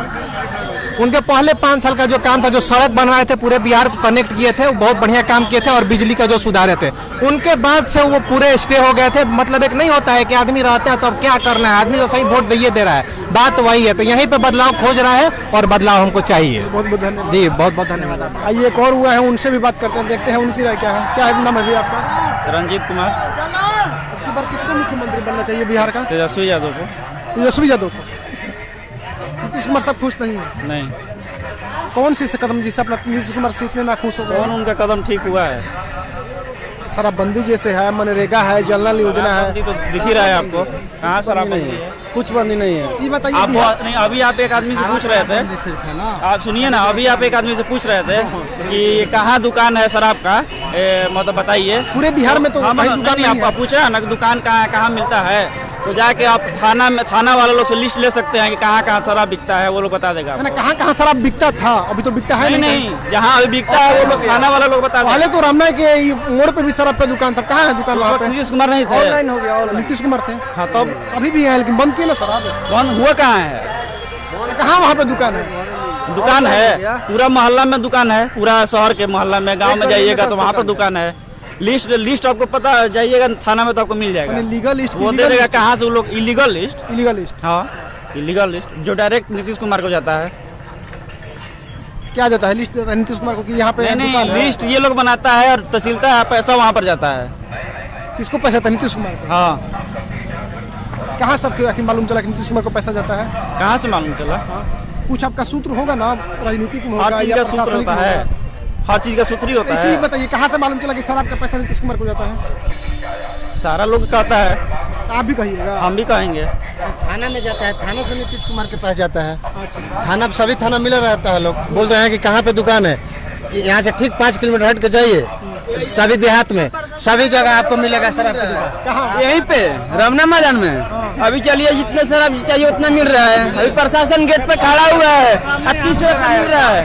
S8: उनके पहले 5 साल का जो काम था, जो सड़क बनवाए थे, पूरे बिहार को कनेक्ट किए थे, वो बहुत बढ़िया काम किए थे। और बिजली का जो सुधारे थे, उनके बाद से वो पूरे स्टे हो गए थे। मतलब एक नहीं होता है कि आदमी रहता है तो अब क्या करना है, आदमी तो सही वोट दिए दे रहा है। बात वही है, तो यहीं पे बदलाव खोज रहा है और बदलाव हमको चाहिए।
S1: बहुत बहुत धन्यवाद
S8: जी, बहुत बहुत धन्यवाद।
S1: आइए, एक और हुआ है, उनसे भी बात करते हैं, देखते हैं उनकी राय क्या है। क्या है नाम है आपका?
S9: रंजीत कुमार।
S1: अब की बार किसको मुख्यमंत्री बनना चाहिए बिहार का?
S9: तेजस्वी यादव को।
S1: तेजस्वी यादव को। नीतीश कुमार सब खुश नहीं है?
S9: नहीं।
S1: कौन सी से कदम जिससे अपना नीतीश कुमार से इतने ना खुश हो गए?
S9: कौन उनका कदम ठीक हुआ है?
S1: शराबबंदी जैसे है, मनरेगा है, जल नल योजना है,
S9: तो दिख ही रहा है आपको। कहाँ शराबबंदी है?
S6: कुछ बंदी नहीं है।
S1: ये बताइए
S9: आप
S1: बिहार-
S9: नहीं, अभी आप एक आदमी से पूछ रहे थे, आप सुनिए ना, अभी आप एक आदमी से पूछ रहे थे कि कहाँ दुकान है शराब का, मतलब बताइए।
S1: पूरे बिहार में तो
S9: हाँ,
S1: कहीं
S9: मतलब
S1: दुकान
S9: नहीं,
S1: नहीं
S9: आप
S1: है।
S9: पूछे ना दुकान कहाँ मिलता है, तो जाके आप थाना वाले लोग से लिस्ट ले सकते हैं कि कहाँ शराब बिकता है, वो लोग बता देगा
S1: है ना, कहाँ शराब बिकता था, अभी तो बिकता है
S9: नहीं, जहाँ अभी बिकता है वो लोग थाना वाला लोग बता
S1: पहले
S9: देगा।
S1: तो रामना के ये मोड़ पे भी शराब का दुकान था, कहाँ है दुकान
S9: उस
S1: वहाँ
S9: वक्त
S1: पे?
S9: नीतीश कुमार नहीं थे।
S1: ऑनलाइन हो गया, नीतीश कुमार थे।
S9: हाँ, तब
S1: अभी भी है लेकिन बंद किए ना शराब।
S9: बंद हुआ कहाँ है?
S1: कहाँ वहाँ पे दुकान है?
S9: दुकान है, पूरा मोहल्ला में दुकान है, पूरा शहर के मोहल्ला में, गांव में जाइएगा तो वहाँ पर दुकान है। लिस्ट आपको पता, जाइएगा थाना में तो आपको मिल जाएगा,
S1: लीगल लिस्ट,
S9: वो दे देगा कहाँ से वो लोग। इलीगल लिस्ट,
S1: इलीगल लिस्ट,
S9: हाँ इलीगल लिस्ट जो डायरेक्ट नीतीश कुमार को जाता है।
S1: क्या जाता है लिस्ट नीतीश कुमार को कि यहाँ पे
S9: नहीं
S1: दुकान है?
S9: लिस्ट ये लोग बनाता है और तहसीलता है, पैसा वहाँ पर जाता है।
S1: किसको पैसा था? नीतीश कुमार को।
S9: हाँ,
S1: कहाँ सबके आखिर मालूम चला कि नीतीश कुमार को पैसा जाता है?
S9: कहाँ से मालूम चला?
S1: कुछ आपका सूत्र होगा ना, राजनीतिक में होगा
S9: हर चीज
S1: या
S9: का सूत्र
S1: प्रशासनिक
S9: होता
S1: में
S9: है,
S1: होगा।
S9: हर चीज का सूत्र ही होता
S1: इसीलिए
S9: है।
S1: बताइए कहाँ से मालूम चला कि शराब का पैसा नीतीश कुमार को जाता है?
S9: सारा लोग कहता है,
S1: आप भी कहिएगा।
S9: हम भी कहेंगे।
S7: थाना में जाता है, थाना से नीतीश कुमार के पास जाता है। थाना सभी थाना मिला रहता है, लोग बोल रहे हैं कि कहाँ पे दुकान है, यहाँ से ठीक 5 किलोमीटर हट के जाइए, सभी देहात में सभी जगह आपको मिलेगा शराब का दुकान।
S5: यहीं पे रमना मैदान में अभी चलिए, जितने शराब चाहिए उतना मिल रहा है। अभी प्रशासन गेट पे खड़ा हुआ है, 30 रुपये मिल रहा है।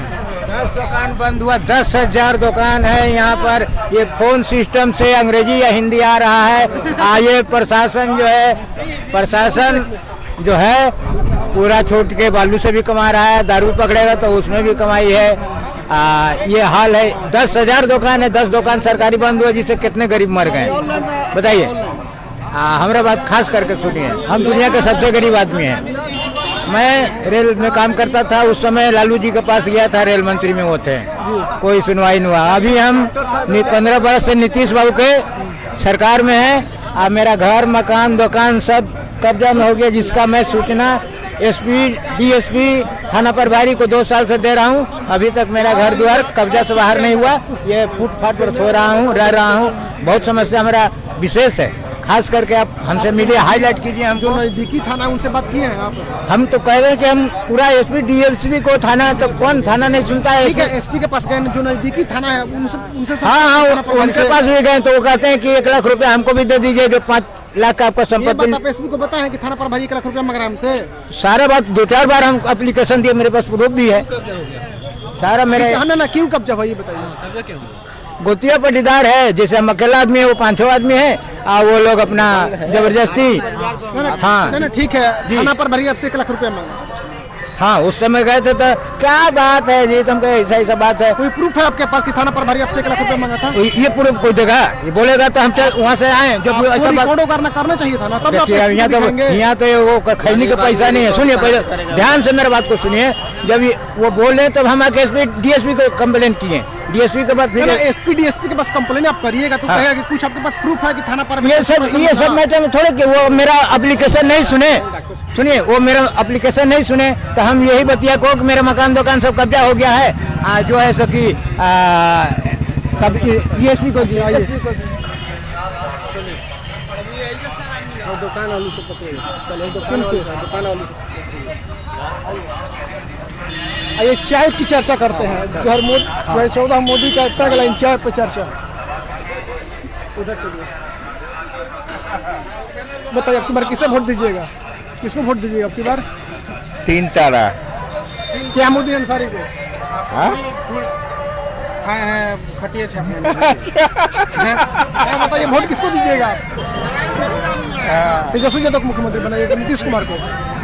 S4: 10 दुकान बंद हुआ, 10,000 दुकान है यहाँ पर। ये फोन सिस्टम से अंग्रेजी या हिंदी आ रहा है। ये प्रशासन जो है पूरा छोड़ के बालू से भी कमा रहा है, दारू पकड़ेगा तो उसमें भी कमाई है। ये हाल है, 10,000 दुकान है, 10 दुकान सरकारी बंद हुआ, जिससे कितने गरीब मर गए बताइए। हमारा बात खास करके सुनिए, हम दुनिया के सबसे गरीब आदमी हैं। मैं रेल में काम करता था, उस समय लालू जी के पास गया था, रेल मंत्री में वो थे, कोई सुनवाई नहीं हुआ। अभी हम 15 बरस से नीतीश बाबू के सरकार में है। मेरा घर, मकान, दुकान सब कब्जा में हो गया, जिसका मैं सूचना एसपी, डीएसपी, थाना प्रभारी को 2 साल से दे रहा हूँ। अभी तक मेरा घर द्वार कब्जा से बाहर नहीं हुआ। ये फुटपाथ पर सो रहा हूँ, रह रहा हूँ। बहुत समस्या मेरा विशेष है, खास करके आप हमसे मिलिए, हाईलाइट कीजिए। हम
S1: जो नजदीकी थाना उनसे बात किए हैं आप?
S4: हम तो कह रहे हैं कि हम पूरा एसपी डीएसपी को थाना, तो कौन थाना नहीं सुनता है?
S1: ठीक है, एसपी के पास गए, जो नजदीकी थाना है उनसे
S4: हाँ, उनके पास भी गए तो वो कहते हैं कि 1 लाख रुपए हमको भी दे दीजिए, जो 5 लाख का आपका
S1: ये बात आप
S4: संपत्ति।
S1: एसपी को बताएं कि थाना प्रभारी 1 लाख रुपया मांग रहा है हमसे।
S4: सारा बात 2-4 बार हम एप्लीकेशन दिए, मेरे पास प्रूफ भी है सारा। मेरे
S1: ना क्यों कब्जा हुआ ये बताइए।
S4: गोतिया पटीदार है, जैसे हम अकेला आदमी है, वो 5-6 आदमी है, वो लोग अपना जबरदस्ती। हाँ
S1: ना ठीक है, थाना प्रभारी आपसे 1 लाख रुपया मांगा।
S4: हाँ, उस समय गए थे तो क्या बात है जी, तुम ऐसा बात है।
S1: कोई प्रूफ है आपके पास कि थाना प्रभारी आपसे 1 लाख रुपया मांगा था?
S4: ये प्रूफ कोई देगा? ये बोलेगा तो हम वहाँ से आए। जब ऐसा
S1: रिकॉर्ड करना चाहिए था ना, तब आप
S4: यहाँ तो वो खैनी का पैसा नहीं है। सुनिए पहले ध्यान से मेरे बात को सुनिए। जब वो बोले तब हम आके एसपी डीएसपी को कंप्लेन किए। डीएसपी के बाद फिर
S1: एसपी डीएसपी के पास कंप्लेन आप करिएगा तो कहेगा कि कुछ आपके पास प्रूफ है कि थाना प्रभारी।
S4: ये सब मैटर में थोड़े कि वो मेरा एप्लीकेशन नहीं सुने। सुनिए, वो मेरा एप्लीकेशन नहीं सुने तो हम यही बतिया को कि मेरा मकान दुकान सब कब्जा हो गया है। जो है सो कि तब डीएसपी को
S1: दुकान वालों से पकड़े, दुकान से ये चाय की चर्चा करते हैं। 2014 मोदी का टैगलाइन चाय पे चर्चा। उधर चलिए, बताइए आपकी बार किसे वोट दीजिएगा? किसको वोट दीजिएगा आपकी बार?
S2: 3 तारा।
S1: क्या मोदी अंसारी को? अच्छा, बताइए वोट किसको दीजिएगा आप? तेजस्वी यादव को मुख्यमंत्री बनाइएगा, नीतीश कुमार को?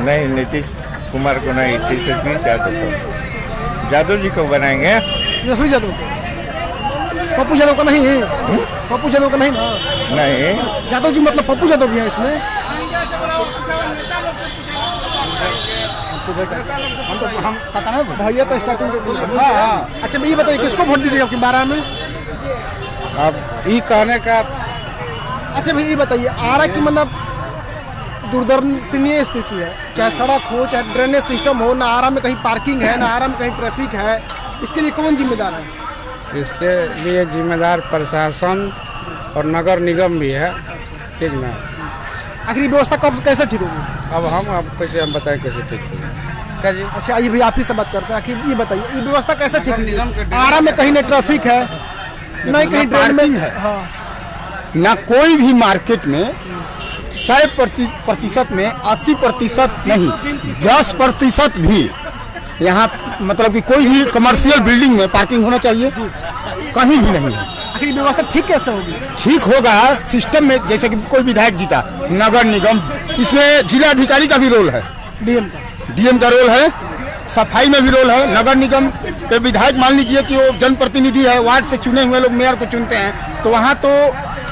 S2: नहीं, नीतीश कुमार को नहीं, तेजस्वी यादव जी को बनाएंगे।
S1: तेजस्वी यादव को? पप्पू यादव का नहीं? पप्पू यादव का नहीं ना?
S2: नहीं,
S1: यादव जी मतलब पप्पू यादव भी है इसमें? हम पता ना भैया तो स्टार्टिंग में। अच्छा भैया बताइए किसको वोट दीजिएगा आपकी 12 में?
S6: अब ये कहने का।
S1: अच्छा भैया ये बताइए, आरा की मतलब दुर्दर्शनीय स्थिति है, चाहे सड़क हो, चाहे ड्रेनेज सिस्टम हो, ना आरा में कहीं पार्किंग है, ना आरा में कहीं ट्रैफिक है। इसके लिए कौन जिम्मेदार है?
S6: इसके लिए जिम्मेदार प्रशासन
S4: और नगर निगम भी है, ठीक ना।
S1: आखिर ये व्यवस्था कब कैसे ठीक होगी?
S4: अब हम कैसे हम बताएं कैसे ठीक होगी? क्या जी?
S1: अच्छा, ये भी आप ही से बात करते हैं। आखिर ये बताइए, ये व्यवस्था कैसे ठीक होगी? आरा में कहीं न ट्रैफिक है, नहीं कहीं ड्रेन
S2: है।
S1: हाँ,
S2: ना कोई भी मार्केट में 100% में 80% नहीं, 10% भी यहाँ मतलब कि कोई भी कमर्शियल बिल्डिंग में पार्किंग होना चाहिए, कहीं भी नहीं है।
S1: आखिर ये व्यवस्था ठीक कैसे होगी?
S2: ठीक होगा सिस्टम में, जैसे कि कोई विधायक जीता, नगर निगम, इसमें जिलाधिकारी का भी रोल है, डीएम का रोल है, सफाई में भी रोल है। नगर निगम के विधायक मान लीजिए कि वो जनप्रतिनिधि है, वार्ड से चुने हुए लोग मेयर को चुनते हैं, तो वहाँ तो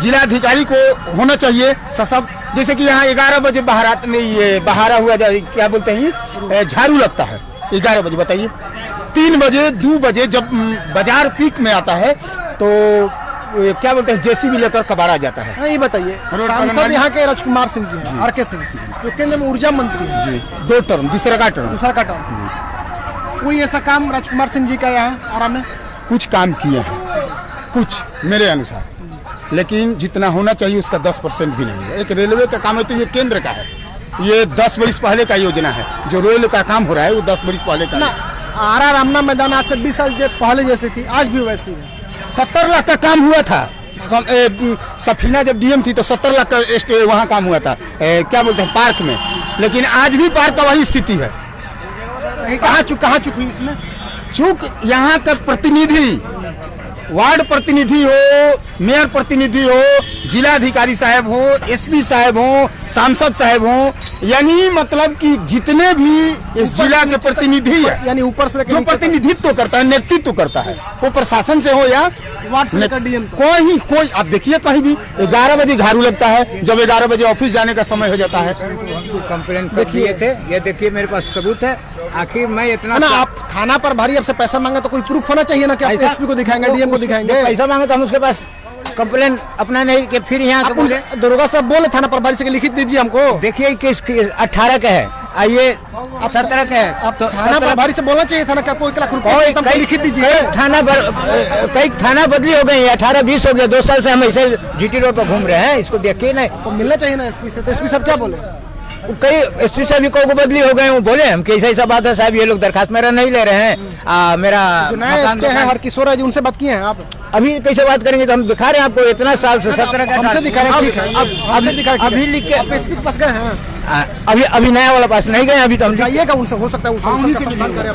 S2: जिलाधिकारी को होना चाहिए सशक्त। जैसे कि यहाँ 11 बजे बहारात में ये बहारा हुआ जाए, क्या बोलते हैं, झाड़ू लगता है 11 बजे, बताइए 3 बजे 2 बजे जब बाजार पीक में आता है तो क्या बोलते हैं, जेसीबी लेकर कबाड़ा जाता है।
S1: ये बताइए, सांसद यहाँ के राजकुमार सिंह जी हैं, आर के सिंह, जो केंद्र में ऊर्जा मंत्री हैं
S2: जी, 2 टर्म, दूसरा का टर्म।
S1: कोई ऐसा काम राजकुमार सिंह जी का यहाँ आरा में?
S2: कुछ काम किए हैं, कुछ मेरे अनुसार, लेकिन जितना होना चाहिए उसका 10% भी नहीं है। एक रेलवे का काम है तो ये केंद्र का है, ये 10 वर्ष पहले का योजना है। जो रेल का काम हो रहा है वो 10 वर्ष पहले का है।
S1: आरा रामना मैदान आज से 20 साल पहले जैसी थी, आज भी वैसी है।
S2: 70 लाख का काम हुआ था। सफीना जब डीएम थी तो 70 लाख का वहाँ काम हुआ था, क्या बोलते हैं, पार्क में। लेकिन आज भी पार्क का वही स्थिति है।
S1: कहाँ चुक हुई इसमें?
S2: चूक यहाँ का प्रतिनिधि, वार्ड प्रतिनिधि हो, मेयर प्रतिनिधि हो, जिलाधिकारी साहब हो, एसपी साहब हो, सांसद साहब हो, यानी मतलब कि जितने भी इस जिला के प्रतिनिधि है,
S1: यानी ऊपर से
S2: जो प्रतिनिधित्व करता है, नेतृत्व करता है, वो प्रशासन से हो या
S1: वार्ड से लेकर डीएम,
S2: कोई आप देखिए कहीं भी 11 बजे झाड़ू लगता है, जब 11 बजे ऑफिस जाने का समय हो जाता है।
S4: कंप्लेन कर दिए थे, ये देखिए मेरे पास सबूत है। आखिर मैं इतना
S1: ना, आप थाना पर भारी आपसे पैसा मांगा तो कोई प्रूफ होना चाहिए ना कि आप एसपी को दिखाएंगे, डीएम को दिखाएंगे।
S4: पैसा मांगे तो हम उसके पास कंप्लेन अपना नहीं कि फिर यहाँ
S1: दरोगा साहब बोले थाना पर भारी से लिखित दीजिए हमको।
S4: देखिए किस 18 का है, आइए 17 का है,
S1: आप तो थाना पर भारी से बोलना चाहिए था ना कि आपको 1 लाख रुपए लिखित दीजिए।
S4: कई थाना बदली हो गई, 18-20 हो गया, 2 साल से हम ऐसे जीटी रोड पर घूम रहे हैं, इसको देखिए ना।
S1: तो मिलना चाहिए ना एसपी से, तो एसपी साहब क्या बोले?
S4: कई एसपी साहब को बदली हो गए, वो बोले हम कि ऐसा बात है साहब, ये लोग दरखास्त मेरा नहीं ले रहे हैं, मेरा
S1: मकान है हरकिशोर जी, उनसे बात किए हैं आप?
S4: अभी कैसे बात करेंगे, तो हम दिखा रहे हैं आपको इतना साल से 17 का
S1: हमसे दिखा रहे हैं, ठीक है,
S4: अभी लिख के
S1: एसपी के पास गए हैं,
S4: अभी नया वाला पास नहीं गए, अभी तो हम
S1: जाइएगा उनसे, हो सकता है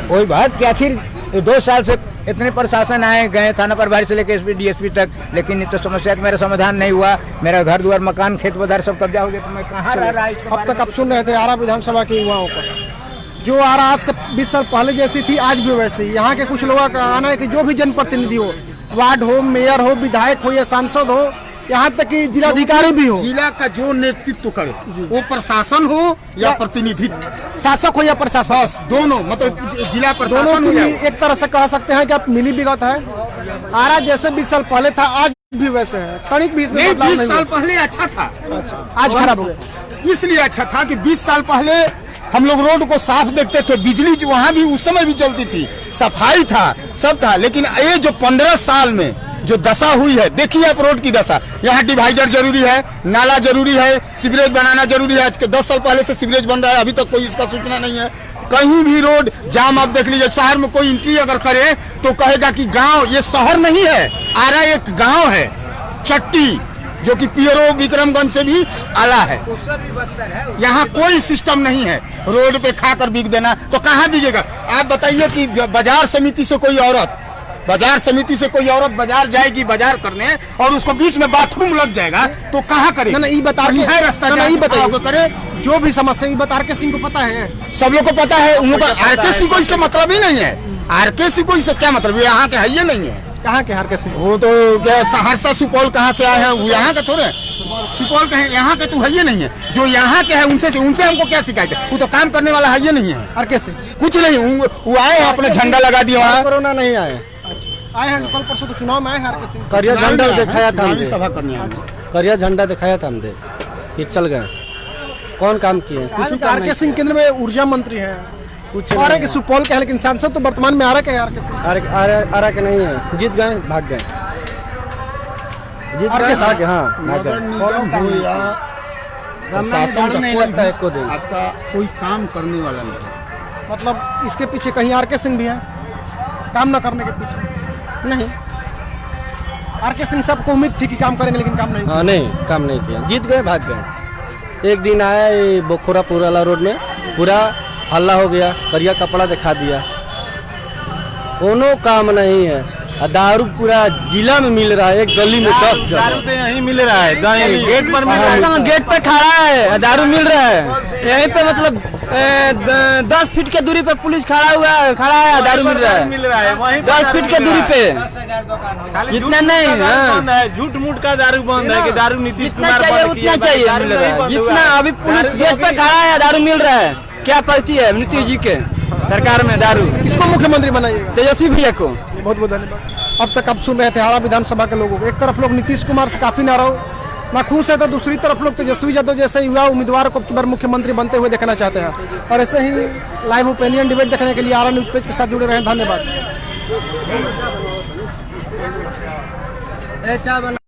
S4: कोई बात कि आखिर 2 साल से इतने प्रशासन आए गए, थाना प्रभारी से लेकर एसपी डीएसपी तक, लेकिन इस तो समस्या का मेरा समाधान नहीं हुआ। मेरा घर द्वार मकान खेत बाजार सब कब्जा हो गया, तो मैं कहाँ रह रहा है?
S1: अब तक आप सुन रहे थे आरा विधानसभा के युवाओं को, जो आरा आज से 20 साल पहले जैसी थी आज भी वैसी। यहाँ के कुछ लोगों का कहना है कि जो भी जनप्रतिनिधि हो, वार्ड हो, मेयर हो, विधायक हो या सांसद हो, यहाँ तक कि जिलाधिकारी भी हो,
S2: जिला का जो नेतृत्व करे, वो प्रशासन हो या प्रतिनिधित्व,
S1: शासक हो या प्रशासन,
S2: दोनों, मतलब जिला प्रशासन
S1: दोनों
S2: हो।
S1: एक तरह से कह सकते हैं कि आप मिली भगत है। आरा जैसे 20 साल पहले था आज भी वैसे है, कणिक भी इसमें बदलाव नहीं
S2: 20 साल पहले अच्छा था,
S1: आज खराब हो गया।
S2: इसलिए अच्छा था कि 20 साल पहले हम लोग रोड को साफ देखते थे, बिजली जो वहाँ भी उस समय भी चलती थी, सफाई था, सब था। लेकिन ये जो 15 साल में जो दशा हुई है, देखिए आप रोड की दशा। यहाँ डिवाइडर जरूरी है, नाला जरूरी है, सीवरेज बनाना जरूरी है। आज के 10 साल पहले से सीवरेज बन रहा है, अभी तक कोई इसका सूचना नहीं है। कहीं भी रोड जाम आप देख लीजिए। शहर में कोई एंट्री अगर करे तो कहेगा कि गांव, ये शहर नहीं है, आरा एक गांव है, चट्टी, जो कि पीरो विक्रमगंज से भी आला है। यहाँ कोई सिस्टम नहीं है रोड पे खाकर बिक देना, तो कहाँ बिकेगा? आप बताइए कि बाजार समिति से कोई औरत बाजार जाएगी बाजार करने और उसको बीच में बाथरूम लग जाएगा तो कहाँ करे?
S1: ना ये बता
S2: है रास्ता,
S1: नहीं बताओगे करे जो भी समस्या, ये आर के सिंह को पता है,
S2: सब लोग को पता है। उन लोग का आर के सिंह को इससे मतलब ही नहीं है। आर के सिंह को इससे क्या मतलब? यहाँ के है ये नहीं है।
S1: कहाँ के आर के सिंह?
S2: वो तो क्या सहरसा सुपौल कहाँ से आए हैं, वो यहाँ के थोड़े, सुपौल के हैं, यहाँ के तो है ये नहीं है। जो यहाँ के है उनसे हमको क्या शिकायत है? वो तो काम करने वाला है ये नहीं है।
S1: आर के सिंह
S2: कुछ नहीं, वो आए हैं अपने झंडा लगा दिया वहाँ।
S1: कोरोना नहीं आए, आए हैं कल परसों तो चुनाव में आए हैं। आर के सिंह
S6: करिया झंडा दिखाया था,
S2: सभा करने
S6: करिया झंडा दिखाया था हमने, ये चल गए। कौन काम किए? कुछ
S1: आर के सिंह केंद्र में ऊर्जा मंत्री हैं, कुछ आ रहे कि सुपौल के है, लेकिन सांसद तो वर्तमान में आ रहा है। आर के सिंह
S6: आरा के नहीं है, जीत गए, भाग गए,
S1: जीत गए, भाग गए,
S2: नगर निगम हो या प्रशासन का कोई आपका कोई काम करने वाला नहीं।
S1: मतलब इसके पीछे कहीं आर.के. सिंह भी हैं काम न करने के पीछे?
S5: नहीं
S1: आर.के. सिंह सबको उम्मीद थी कि काम करेंगे लेकिन काम नहीं
S5: हाँ नहीं काम नहीं किया, जीत गए भाग गए। एक दिन आया ये बोखोरापुर वाला रोड में पूरा हल्ला हो गया, करिया कपड़ा दिखा दिया, कोनो काम नहीं है। दारू पूरा जिला में मिल रहा है, एक गली में 10
S9: दारू तो यहीं मिल रहा है, गेट पर मिल रहा है,
S5: गेट पे खड़ा है, दारू मिल रहा है यहीं पे, मतलब 10 फीट के दूरी पे पुलिस खड़ा है, दारू मिल रहा है
S9: वहीं
S5: 10 फीट के दूरी पे। जितना नहीं
S9: है, झूठ मूठ का दारू बंद है कि दारू नीतीश कुमार
S5: चाहिए उतना चाहिए मिल रहा है, जितना अभी पुलिस गेट पे खड़ा है दारू मिल रहा है। क्या पड़ती है नीतीश जी के सरकार में दारू?
S1: किसको मुख्यमंत्री बनाइएगा?
S5: तेजस्वी भैया को।
S1: बहुत बहुत धन्यवाद। अब तक आप सुन रहे थे हाड़ा विधानसभा के लोगों को। एक तरफ लोग नीतीश कुमार से काफी नाखुश है तो दूसरी तरफ लोग तेजस्वी यादव जैसे युवा उम्मीदवार को बार मुख्यमंत्री बनते हुए देखना चाहते हैं। और ऐसे ही लाइव ओपिनियन डिबेट देखने के लिए आरा न्यूज पेज के साथ जुड़े रहें। धन्यवाद।